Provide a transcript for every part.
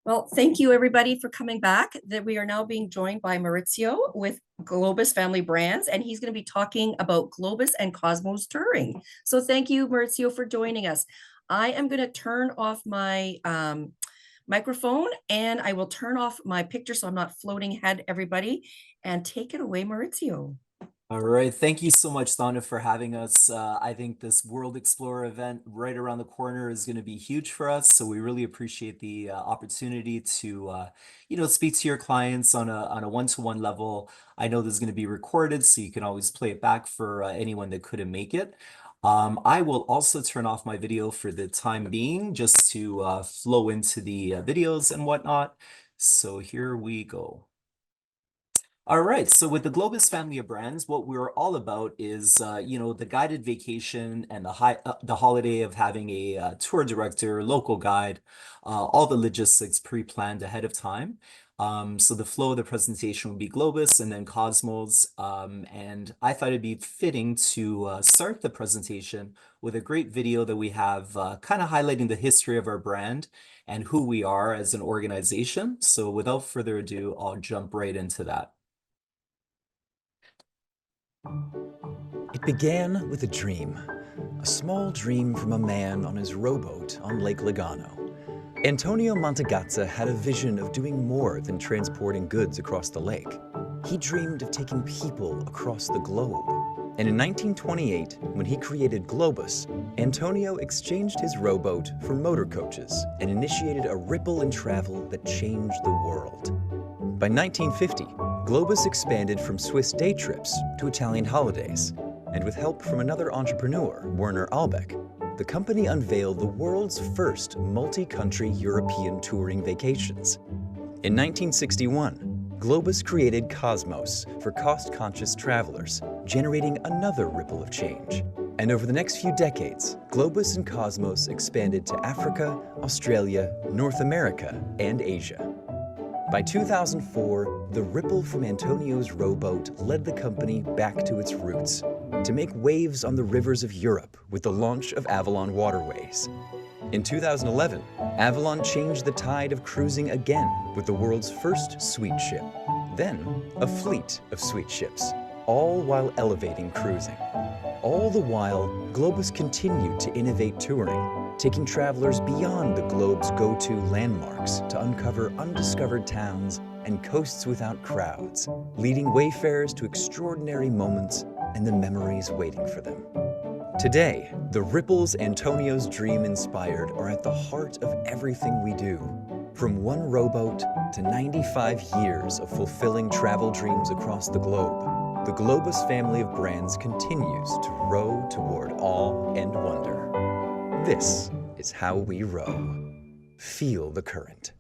Well, thank you everybody for coming back. That we are now being joined by Maurizio with Globus Family Brands, and he's going to be talking about Globus and Cosmos touring. So thank you, Maurizio, for joining us. I am going to turn off my microphone and I will turn off my picture so I'm not floating ahead everybody. And take it away, Maurizio. All right. Thank you so much, Donna, for having us. I think this World Explorer event right around the corner is going to be huge for us. So we really appreciate the opportunity to, speak to your clients on a one-to-one level. I know this is going to be recorded, so you can always play it back for anyone that couldn't make it. I will also turn off my video for the time being, just to flow into the videos and whatnot. So here we go. All right, so with the Globus family of brands, what we're all about is, the guided vacation and the holiday of having a tour director, local guide, all the logistics pre-planned ahead of time. So the flow of the presentation would be Globus and then Cosmos. And I thought it'd be fitting to start the presentation with a great video that we have kind of highlighting the history of our brand and who we are as an organization. So without further ado, I'll jump right into that. It began with a dream, a small dream from a man on his rowboat on Lake Lugano. Antonio Montagazza had a vision of doing more than transporting goods across the lake. He dreamed of taking people across the globe. And in 1928, when he created Globus, Antonio exchanged his rowboat for motor coaches and initiated a ripple in travel that changed the world. By 1950, Globus expanded from Swiss day trips to Italian holidays, and with help from another entrepreneur, Werner Albeck, the company unveiled the world's first multi-country European touring vacations. In 1961, Globus created Cosmos for cost-conscious travelers, generating another ripple of change. And over the next few decades, Globus and Cosmos expanded to Africa, Australia, North America, and Asia. By 2004, the ripple from Antonio's rowboat led the company back to its roots, to make waves on the rivers of Europe with the launch of Avalon Waterways. In 2011, Avalon changed the tide of cruising again with the world's first sweet ship, then a fleet of sweet ships, all while elevating cruising. All the while, Globus continued to innovate touring, taking travelers beyond the globe's go-to landmarks to uncover undiscovered towns and coasts without crowds, leading wayfarers to extraordinary moments and the memories waiting for them. Today, the ripples Antonio's dream inspired are at the heart of everything we do. From one rowboat to 95 years of fulfilling travel dreams across the globe, the Globus family of brands continues to row toward awe and wonder. This is how we row. Feel the current.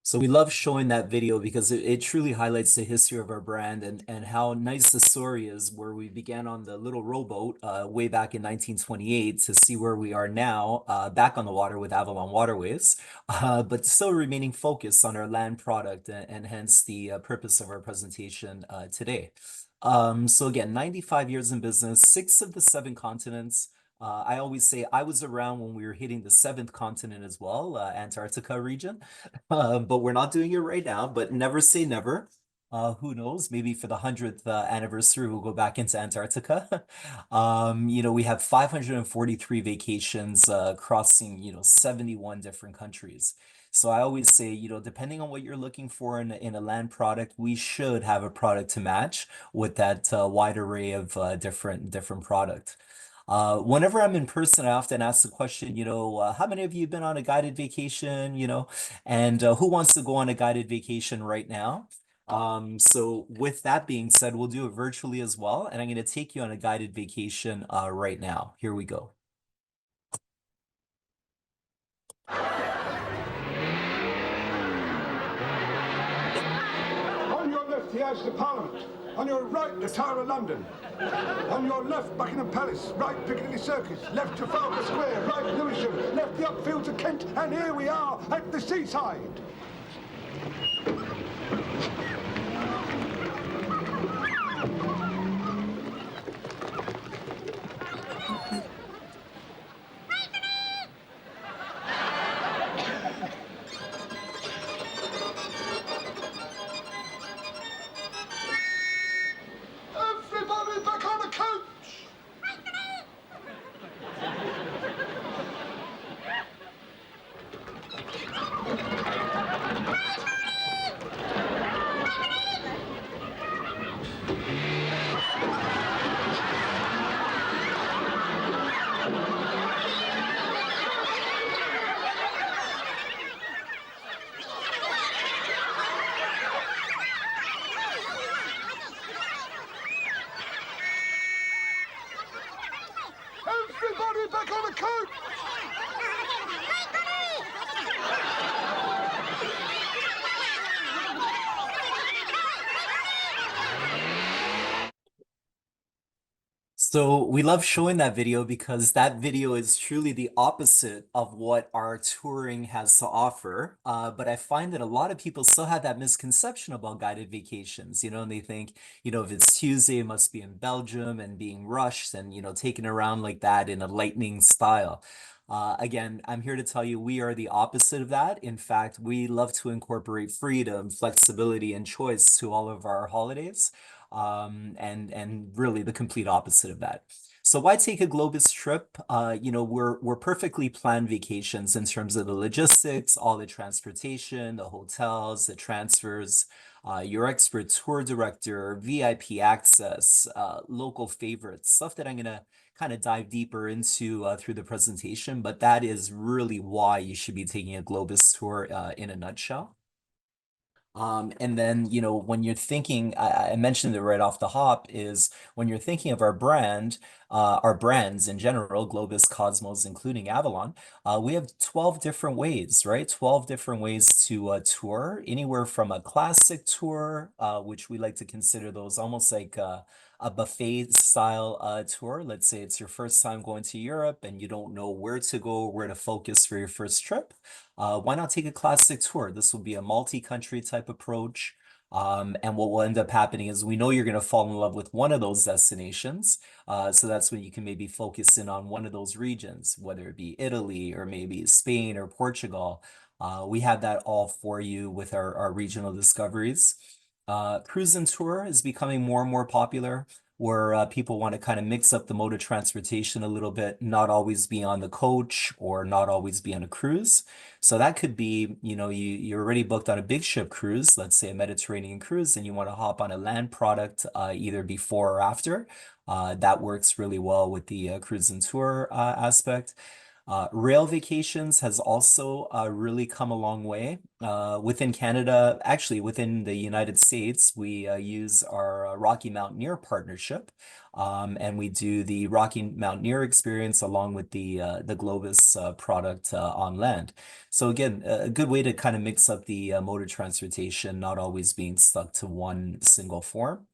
So we love showing that video because it truly highlights the history of our brand and how nice the story is, where we began on the little rowboat way back in 1928 to see where we are now, back on the water with Avalon Waterways, but still remaining focused on our land product and hence the purpose of our presentation today. So again, 95 years in business, 6 of the 7 continents. I always say I was around when we were hitting the 7th continent as well, Antarctica region. But we're not doing it right now, but never say never. Who knows? Maybe for the 100th anniversary, we'll go back into Antarctica. We have 543 vacations crossing, 71 different countries. So I always say, depending on what you're looking for in a land product, we should have a product to match with that wide array of different product. Whenever I'm in person, I often ask the question, how many of you have been on a guided vacation, and who wants to go on a guided vacation right now? So with that being said, we'll do it virtually as well, and I'm going to take you on a guided vacation right now. Here we go. On your left, the House of Parliament. On your right, the Tower of London. On your left, Buckingham Palace. Right, Piccadilly Circus. Left, Trafalgar Square. Right, Lewisham. Left, the upfield to Kent. And here we are at the seaside. So we love showing that video because that video is truly the opposite of what our touring has to offer. But I find that a lot of people still have that misconception about guided vacations, and they think, if it's Tuesday, it must be in Belgium and being rushed and, taken around like that in a lightning style. Again, I'm here to tell you we are the opposite of that. In fact, we love to incorporate freedom, flexibility, and choice to all of our holidays, and really the complete opposite of that. So why take a Globus trip? We're perfectly planned vacations in terms of the logistics, all the transportation, the hotels, the transfers, your expert tour director, VIP access, local favorites, stuff that I'm gonna kind of dive deeper into through the presentation, but that is really why you should be taking a Globus tour in a nutshell. And then, when you're thinking, I mentioned it right off the hop, is when you're thinking of our brands in general, Globus, Cosmos, including Avalon, we have 12 different ways, right? 12 different ways to tour, anywhere from a classic tour, which we like to consider those almost like a buffet style tour. Let's say it's your first time going to Europe and you don't know where to go, where to focus for your first trip. Why not take a classic tour? This will be a multi-country type approach. And what will end up happening is we know you're going to fall in love with one of those destinations. So that's when you can maybe focus in on one of those regions, whether it be Italy or maybe Spain or Portugal. We have that all for you with our regional discoveries. Cruise and tour is becoming more and more popular, where people want to kind of mix up the mode of transportation a little bit, not always be on the coach or not always be on a cruise. So that could be, you're already booked on a big ship cruise, let's say a Mediterranean cruise, and you want to hop on a land product either before or after. That works really well with the cruise and tour aspect. Rail vacations has also really come a long way. Within Canada, actually within the United States, we use our Rocky Mountaineer partnership, and we do the Rocky Mountaineer experience along with the Globus product on land. So again, a good way to kind of mix up the mode of transportation, not always being stuck to one single form.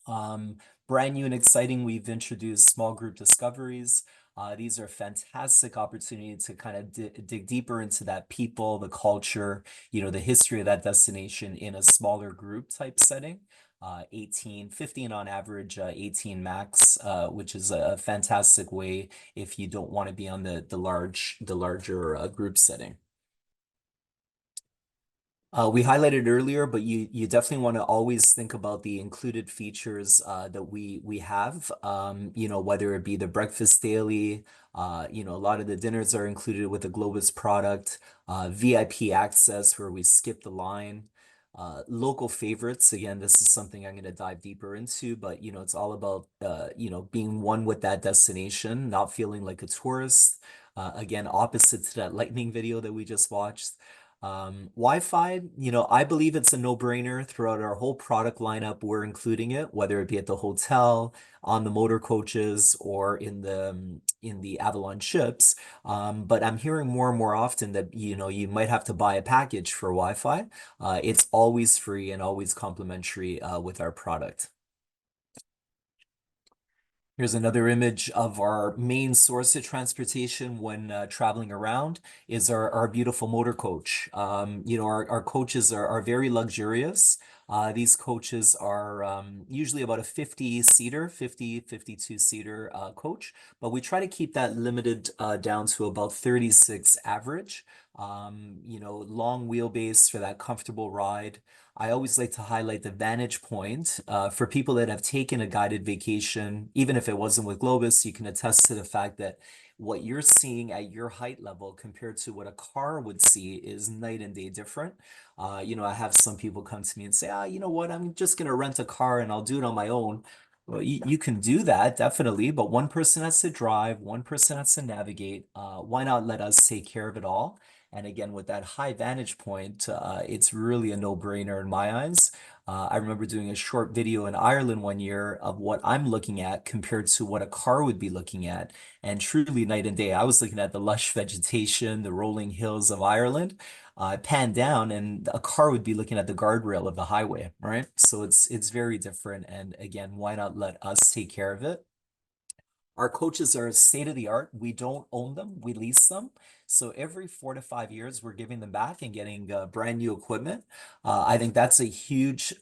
Brand new and exciting, we've introduced small group discoveries. These are fantastic opportunities to kind of dig deeper into that people, the culture, the history of that destination in a smaller group type setting. 15 on average, 18 max, which is a fantastic way if you don't want to be on the larger group setting. We highlighted earlier, but you definitely want to always think about the included features that we have, whether it be the breakfast daily, a lot of the dinners are included with the Globus product, VIP access where we skip the line, local favorites. Again, this is something I'm going to dive deeper into, but it's all about, being one with that destination, not feeling like a tourist. Again, opposite to that lightning video that we just watched. Wi-Fi, I believe it's a no-brainer throughout our whole product lineup. We're including it, whether it be at the hotel, on the motor coaches, or in the Avalon ships. But I'm hearing more and more often that, you might have to buy a package for Wi-Fi. It's always free and always complimentary with our product. Here's another image of our main source of transportation when traveling around is our beautiful motor coach. Our coaches are very luxurious. These coaches are usually about a 50-seater, 52-seater coach, but we try to keep that limited down to about 36 average. Long wheelbase for that comfortable ride. I always like to highlight the vantage point for people that have taken a guided vacation. Even if it wasn't with Globus, you can attest to the fact that what you're seeing at your height level compared to what a car would see is night and day different. I have some people come to me and say, you know what, I'm just going to rent a car and I'll do it on my own. Well, you can do that, definitely, but one person has to drive, one person has to navigate. Why not let us take care of it all? And again, with that high vantage point, it's really a no-brainer in my eyes. I remember doing a short video in Ireland one year of what I'm looking at compared to what a car would be looking at. And truly night and day, I was looking at the lush vegetation, the rolling hills of Ireland. I panned down and a car would be looking at the guardrail of the highway, right? So it's very different. And again, why not let us take care of it? Our coaches are state of the art. We don't own them, we lease them. So every 4 to 5 years, we're giving them back and getting brand new equipment. I think that's a huge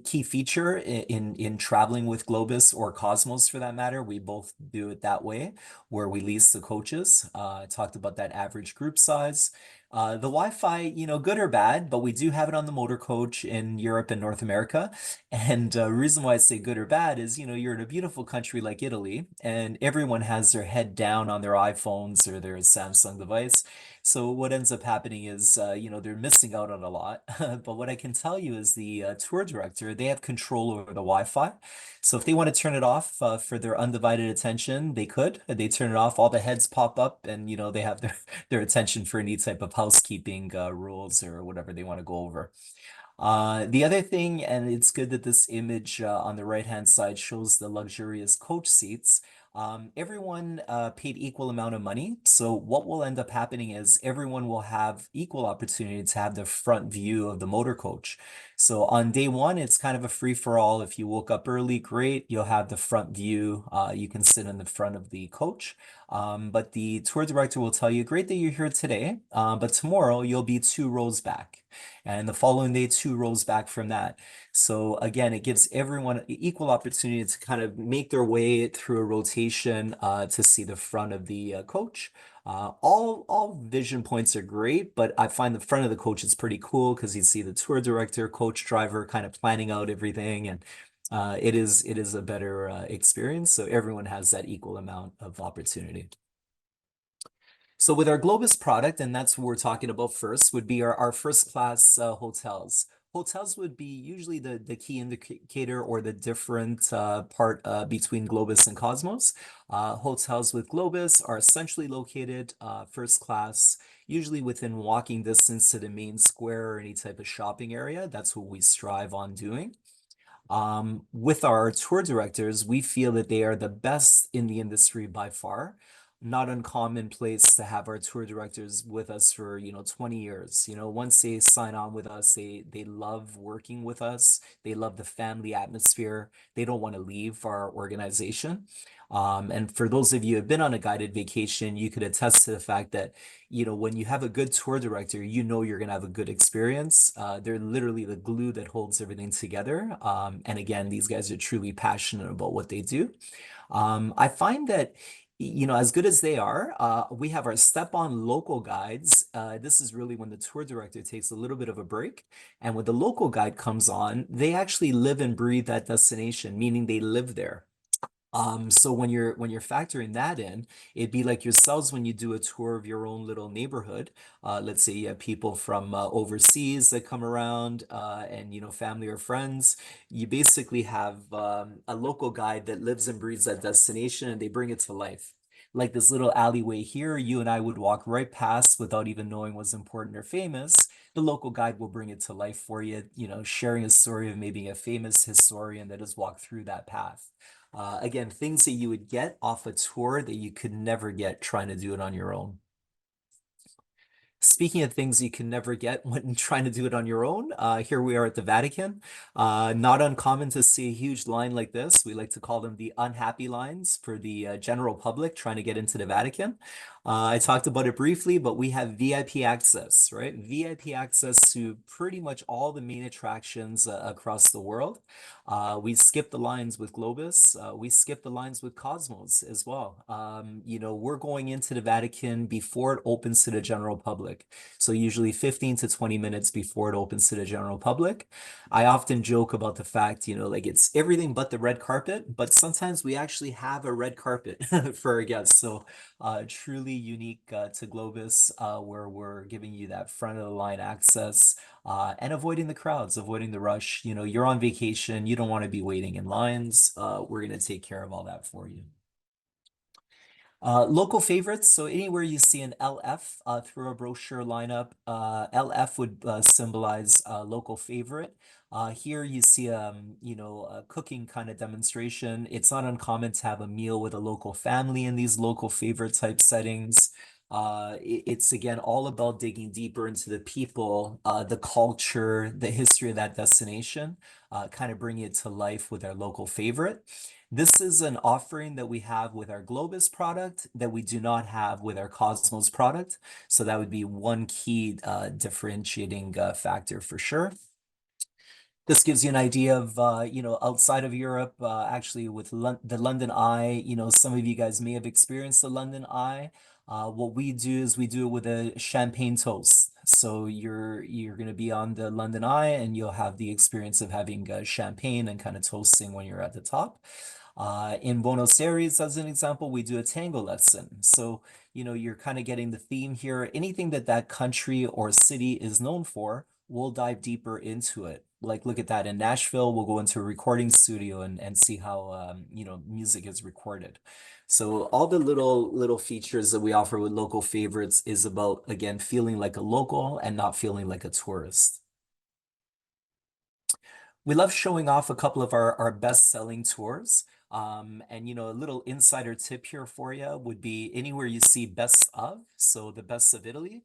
key feature in traveling with Globus or Cosmos for that matter. We both do it that way, where we lease the coaches. I talked about that average group size. The Wi-Fi, good or bad, but we do have it on the motor coach in Europe and North America. And reason why I say good or bad is, you're in a beautiful country like Italy, and everyone has their head down on their iPhones or their Samsung device. So what ends up happening is, they're missing out on a lot. But what I can tell you is the tour director, they have control over the Wi-Fi. So if they want to turn it off for their undivided attention, they could. They turn it off, all the heads pop up, and they have their attention for any type of housekeeping rules or whatever they want to go over. The other thing, and it's good that this image on the right-hand side shows the luxurious coach seats. Everyone paid equal amount of money. So what will end up happening is everyone will have equal opportunity to have the front view of the motor coach. So on day one, it's kind of a free-for-all. If you woke up early, great. You'll have the front view. You can sit in the front of the coach. But the tour director will tell you, great that you're here today, but tomorrow you'll be 2 rows back. And the following day, 2 rows back from that. So again, it gives everyone equal opportunity to kind of make their way through a rotation to see the front of the coach. All vision points are great, but I find the front of the coach is pretty cool because you see the tour director, coach driver kind of planning out everything, and it is a better experience. So everyone has that equal amount of opportunity. So with our Globus product, and that's what we're talking about first, would be our first class hotels. Hotels would be usually the key indicator or the different part between Globus and Cosmos. Hotels with Globus are centrally located, first class, usually within walking distance to the main square or any type of shopping area. That's what we strive on doing. With our tour directors, we feel that they are the best in the industry by far. Not uncommon place to have our tour directors with us for 20 years. Once they sign on with us, they love working with us. They love the family atmosphere. They don't want to leave our organization. And for those of you who have been on a guided vacation, you could attest to the fact that when you have a good tour director, you're going to have a good experience. They're literally the glue that holds everything together. And again, these guys are truly passionate about what they do. I find that as good as they are, we have our step-on local guides. This is really when the tour director takes a little bit of a break. And when the local guide comes on, they actually live and breathe that destination, meaning they live there. So when you're factoring that in, it'd be like yourselves when you do a tour of your own little neighborhood. Let's say you have people from overseas that come around, and family or friends. You basically have a local guide that lives and breathes that destination, and they bring it to life. Like this little alleyway here, you and I would walk right past without even knowing what's important or famous. The local guide will bring it to life for you, sharing a story of maybe a famous historian that has walked through that path. Again, things that you would get off a tour that you could never get trying to do it on your own. Speaking of things you can never get when trying to do it on your own, here we are at the Vatican. Not uncommon to see a huge line like this. We like to call them the unhappy lines for the general public trying to get into the Vatican. I talked about it briefly, but we have VIP access, right? VIP access to pretty much all the main attractions across the world. We skip the lines with Globus. We skip the lines with Cosmos as well. We're going into the Vatican before it opens to the general public. So usually 15 to 20 minutes before it opens to the general public. I often joke about the fact, like it's everything but the red carpet, but sometimes we actually have a red carpet for our guests. So truly unique to Globus, where we're giving you that front of the line access and avoiding the crowds, avoiding the rush. You're on vacation, you don't want to be waiting in lines. We're going to take care of all that for you. Local favorites, so anywhere you see an LF through a brochure lineup, LF would symbolize local favorite. Here you see a cooking kind of demonstration. It's not uncommon to have a meal with a local family in these local favorite type settings. It's again all about digging deeper into the people, the culture, the history of that destination, kind of bringing it to life with our local favorite. This is an offering that we have with our Globus product that we do not have with our Cosmos product. So that would be one key differentiating factor for sure. This gives you an idea of, outside of Europe, actually with the London Eye, some of you guys may have experienced the London Eye. What we do is we do it with a champagne toast. So you're going to be on the London Eye and you'll have the experience of having champagne and kind of toasting when you're at the top. In Buenos Aires, as an example, we do a tango lesson. So, you're kind of getting the theme here. Anything that country or city is known for, we'll dive deeper into it. Like, look at that in Nashville, we'll go into a recording studio and see how, music is recorded. So all the little features that we offer with local favorites is about, again, feeling like a local and not feeling like a tourist. We love showing off a couple of our best-selling tours. And a little insider tip here for you would be anywhere you see best of, so the best of Italy.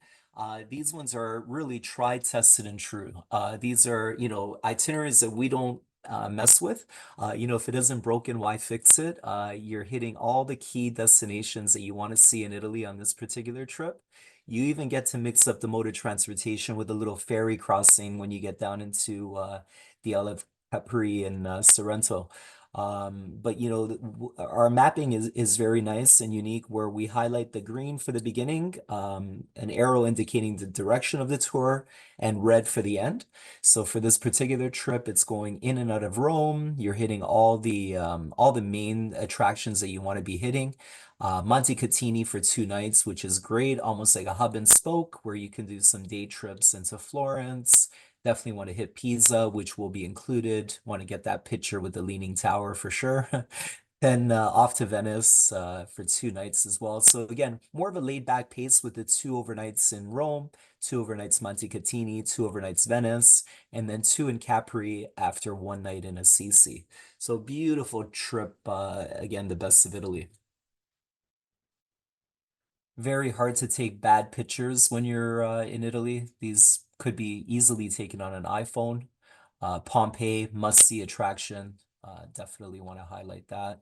These ones are really tried, tested, and true. These are, itineraries that we don't mess with. If it isn't broken, why fix it? You're hitting all the key destinations that you want to see in Italy on this particular trip. You even get to mix up the mode of transportation with a little ferry crossing when you get down into the Isle of Capri and Sorrento. But our mapping is very nice and unique, where we highlight the green for the beginning, an arrow indicating the direction of the tour, and red for the end. So for this particular trip, it's going in and out of Rome. You're hitting all the main attractions that you want to be hitting. Montecatini for 2 nights, which is great, almost like a hub and spoke, where you can do some day trips into Florence. Definitely want to hit Pisa, which will be included. Want to get that picture with the Leaning Tower for sure. Then off to Venice for 2 nights as well. So again, more of a laid back pace with the 2 overnights in Rome, 2 overnights Montecatini, 2 overnights Venice, and then 2 in Capri after 1 night in Assisi. So beautiful trip, again, the best of Italy. Very hard to take bad pictures when you're in Italy. These could be easily taken on an iPhone. Pompeii, must-see attraction. Definitely want to highlight that.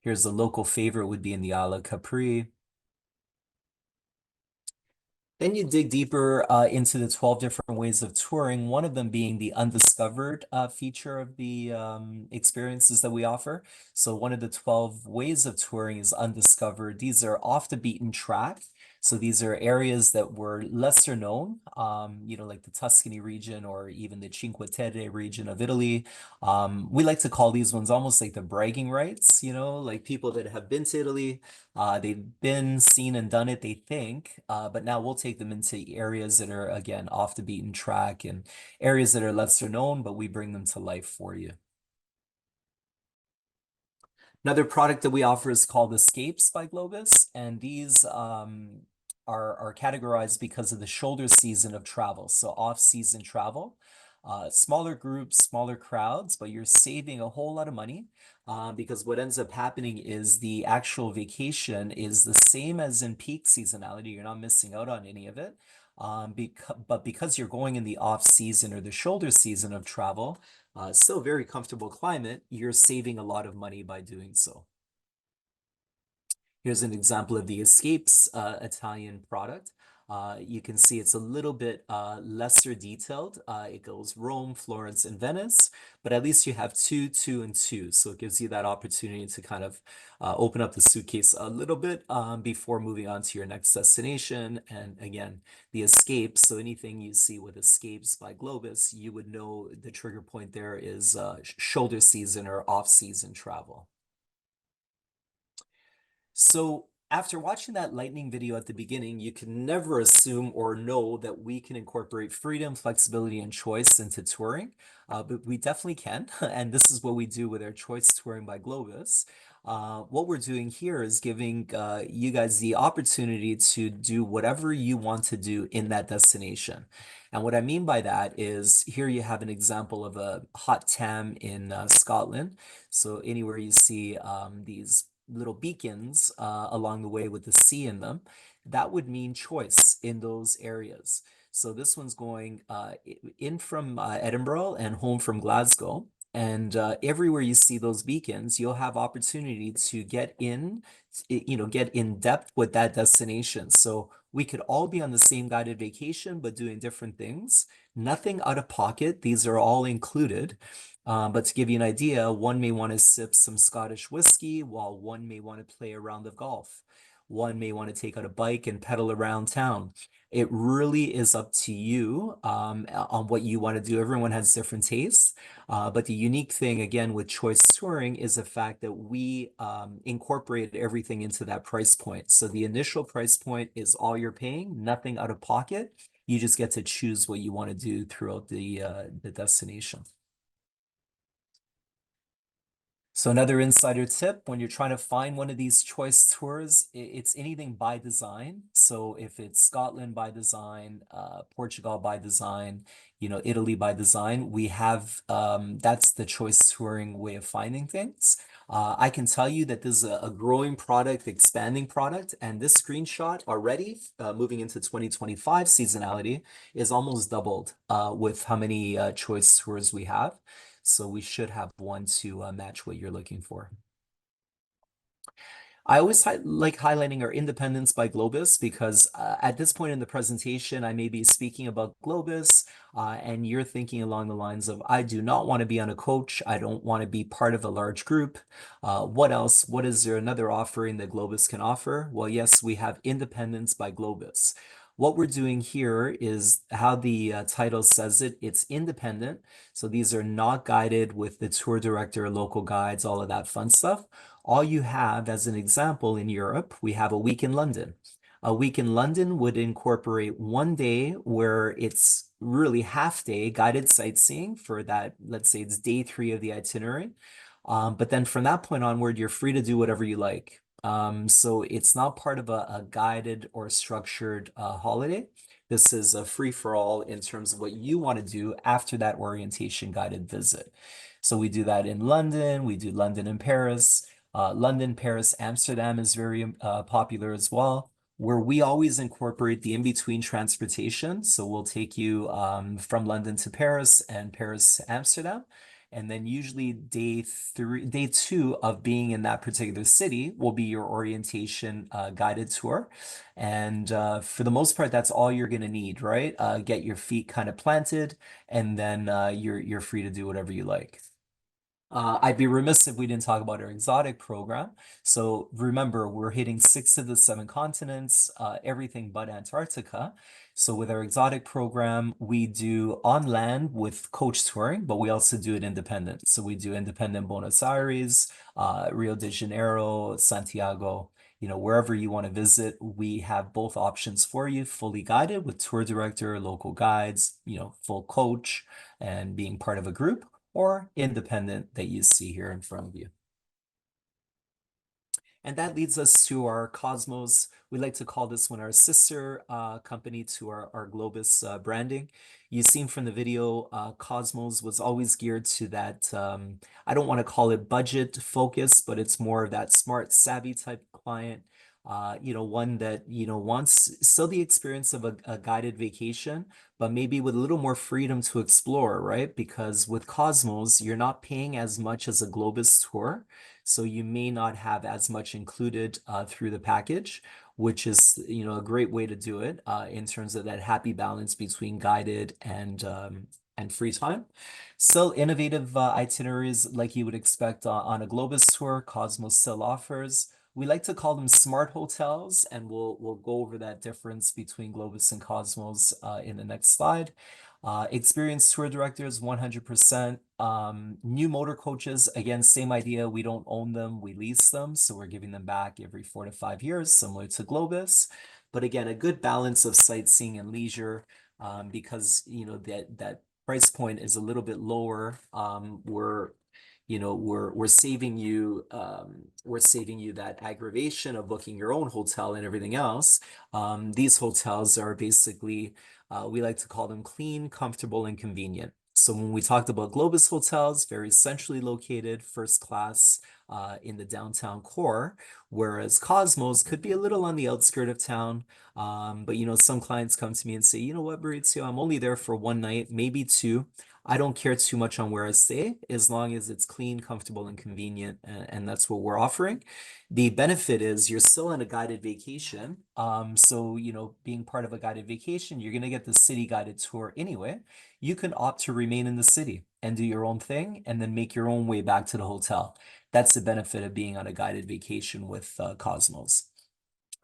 Here's a local favorite, would be in the Isle of Capri. Then you dig deeper into the 12 different ways of touring, one of them being the undiscovered feature of the experiences that we offer. So one of the 12 ways of touring is undiscovered. These are off the beaten track. So these are areas that were lesser known, like the Tuscany region or even the Cinque Terre region of Italy. We like to call these ones almost like the bragging rights, like people that have been to Italy, they've been, seen, and done it, they think, but now we'll take them into areas that are, again, off the beaten track and areas that are lesser known, but we bring them to life for you. Another product that we offer is called Escapes by Globus, and these are categorized because of the shoulder season of travel, so off-season travel. Smaller groups, smaller crowds, but you're saving a whole lot of money because what ends up happening is the actual vacation is the same as in peak seasonality. You're not missing out on any of it. But because you're going in the off-season or the shoulder season of travel, still very comfortable climate, you're saving a lot of money by doing so. Here's an example of the Escapes Italian product. You can see it's a little bit lesser detailed. It goes Rome, Florence, and Venice, but at least you have 2, 2, and 2. So it gives you that opportunity to kind of open up the suitcase a little bit before moving on to your next destination. And again, the Escapes, so anything you see with Escapes by Globus, you would know the trigger point there is shoulder season or off-season travel. So after watching that lightning video at the beginning, you can never assume or know that we can incorporate freedom, flexibility, and choice into touring, but we definitely can. And this is what we do with our Choice Touring by Globus. What we're doing here is giving you guys the opportunity to do whatever you want to do in that destination. And what I mean by that is here you have an example of a hot tam in Scotland. So anywhere you see these little beacons along the way with the C in them, that would mean choice in those areas. So this one's going in from Edinburgh and home from Glasgow. And everywhere you see those beacons, you'll have opportunity to get in, get in depth with that destination. So we could all be on the same guided vacation, but doing different things. Nothing out of pocket. These are all included. But to give you an idea, one may want to sip some Scottish whiskey, while one may want to play a round of golf. One may want to take out a bike and pedal around town. It really is up to you on what you want to do. Everyone has different tastes. But the unique thing, again, with choice touring is the fact that we incorporate everything into that price point. So the initial price point is all you're paying, nothing out of pocket. You just get to choose what you want to do throughout the destination. So another insider tip, when you're trying to find one of these choice tours, it's anything by design. So if it's Scotland by design, Portugal by design, Italy by design, we have, that's the choice touring way of finding things. I can tell you that this is a growing product, expanding product, and this screenshot already, moving into 2025 seasonality, is almost doubled with how many choice tours we have. So we should have one to match what you're looking for. I always like highlighting our independence by Globus because at this point in the presentation, I may be speaking about Globus and you're thinking along the lines of, I do not want to be on a coach. I don't want to be part of a large group. What else? What is there another offering that Globus can offer? Well, yes, we have independence by Globus. What we're doing here is how the title says it, it's independent. So these are not guided with the tour director, local guides, all of that fun stuff. All you have, as an example, in Europe, we have a week in London. A week in London would incorporate one day where it's really half day guided sightseeing for that, let's say it's day 3 of the itinerary. But then from that point onward, you're free to do whatever you like. So it's not part of a guided or structured holiday. This is a free-for-all in terms of what you want to do after that orientation guided visit. So we do that in London, we do London and Paris. London, Paris, Amsterdam is very popular as well, where we always incorporate the in-between transportation. So we'll take you from London to Paris and Paris to Amsterdam. And then usually day 2 of being in that particular city will be your orientation guided tour. And for the most part, that's all you're going to need, right? Get your feet kind of planted, and then you're free to do whatever you like. I'd be remiss if we didn't talk about our exotic program. So remember, we're hitting 6 of the 7 continents, everything but Antarctica. So with our exotic program, we do on land with coach touring, but we also do it independent. So we do independent Buenos Aires, Rio de Janeiro, Santiago, wherever you want to visit, we have both options for you, fully guided with tour director, local guides, full coach, and being part of a group, or independent that you see here in front of you. And that leads us to our Cosmos. We like to call this one our sister company to our Globus branding. You've seen from the video, Cosmos was always geared to that, I don't want to call it budget focus, but it's more of that smart, savvy type client. One that, wants still the experience of a guided vacation, but maybe with a little more freedom to explore, right? Because with Cosmos, you're not paying as much as a Globus tour. So you may not have as much included through the package, which is, a great way to do it in terms of that happy balance between guided and free time. Still innovative itineraries like you would expect on a Globus tour, Cosmos still offers. We like to call them smart hotels, and we'll go over that difference between Globus and Cosmos in the next slide. Experienced tour directors, 100%. New motor coaches, again, same idea. We don't own them, we lease them. So we're giving them back every 4 to 5 years, similar to Globus. But again, a good balance of sightseeing and leisure because, that price point is a little bit lower. We're saving you that aggravation of booking your own hotel and everything else. These hotels are basically, we like to call them clean, comfortable, and convenient. So when we talked about Globus hotels, very centrally located, first class, in the downtown core, whereas Cosmos could be a little on the outskirt of town. But you know, some clients come to me and say, you know what, Maurizio, I'm only there for one night, maybe two. I don't care too much on where I stay, as long as it's clean, comfortable, and convenient, and that's what we're offering. The benefit is you're still on a guided vacation. So, you know, being part of a guided vacation, you're going to get the city guided tour anyway. You can opt to remain in the city and do your own thing and then make your own way back to the hotel. That's the benefit of being on a guided vacation with Cosmos.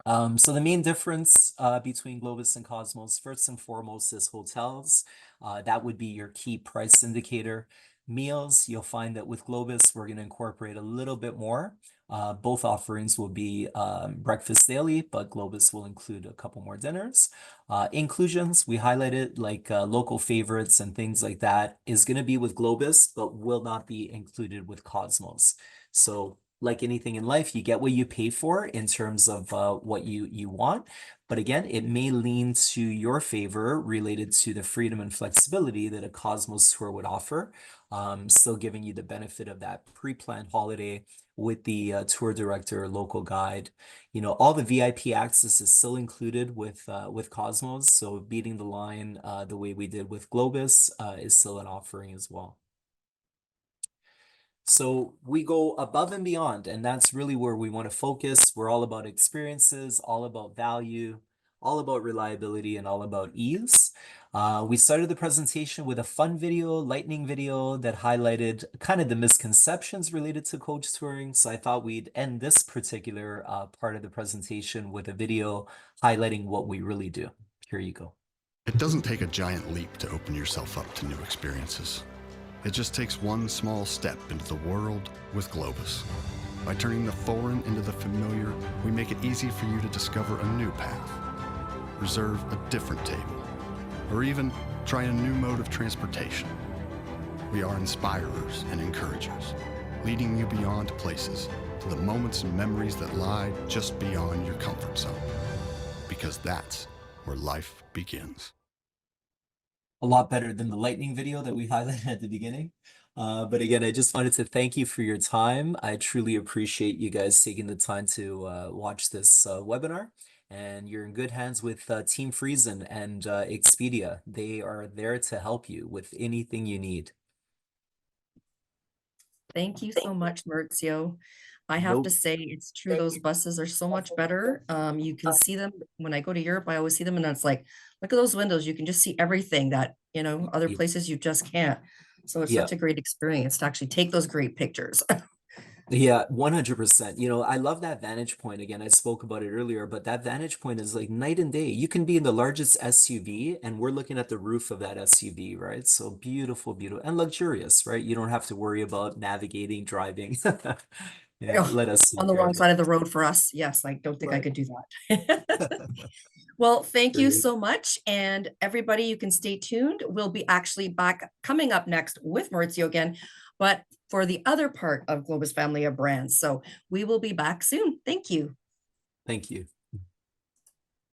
So the main difference between Globus and Cosmos, first and foremost, is hotels. That would be your key price indicator. Meals, you'll find that with Globus, we're going to incorporate a little bit more. Both offerings will be breakfast daily, but Globus will include a couple more dinners. Inclusions, we highlighted like local favorites and things like that is going to be with Globus, but will not be included with Cosmos. So like anything in life, you get what you pay for in terms of what you want. But again, it may lean to your favor related to the freedom and flexibility that a Cosmos tour would offer. Still giving you the benefit of that pre-planned holiday with the tour director, local guide. You know, all the VIP access is still included with Cosmos. So beating the line the way we did with Globus is still an offering as well. So we go above and beyond, and that's really where we want to focus. We're all about experiences, all about value, all about reliability, and all about ease. We started the presentation with a fun video, lightning video that highlighted kind of the misconceptions related to coach touring. So I thought we'd end this particular part of the presentation with a video highlighting what we really do. Here you go. It doesn't take a giant leap to open yourself up to new experiences. It just takes one small step into the world with Globus. By turning the foreign into the familiar, we make it easy for you to discover a new path, reserve a different table, or even try a new mode of transportation. We are inspirers and encouragers, leading you beyond places to the moments and memories that lie just beyond your comfort zone, because that's where life begins. A lot better than the lightning video that we highlighted at the beginning. But again, I just wanted to thank you for your time. I truly appreciate you guys taking the time to watch this webinar. And you're in good hands with teamfriesen and Expedia. They are there to help you with anything you need. Thank you so much, Maurizio. I have Nope. to say, it's true. Those buses are so much better. You can see them when I go to Europe. I always see them, and it's like, look at those windows. You can just see everything that, you know, other Yeah. places you just can't. So it's Yeah. such a great experience to actually take those great pictures. Yeah, 100%. You know, I love that vantage point. Again, I spoke about it earlier, but that vantage point is like night and day. You can be in the largest SUV and we're looking at the roof of that SUV, right? So beautiful, beautiful, and luxurious, right? You don't have to worry about navigating, driving. Yeah, Oh, let us on the take care wrong of it. side of the road for us. Yes, I don't think I Right. could do that. Well, thank you Great. so much. And everybody, you can stay tuned. We'll be actually back coming up next with Maurizio again, but for the other part of Globus family of brands. So we will be back soon. Thank you. Thank you.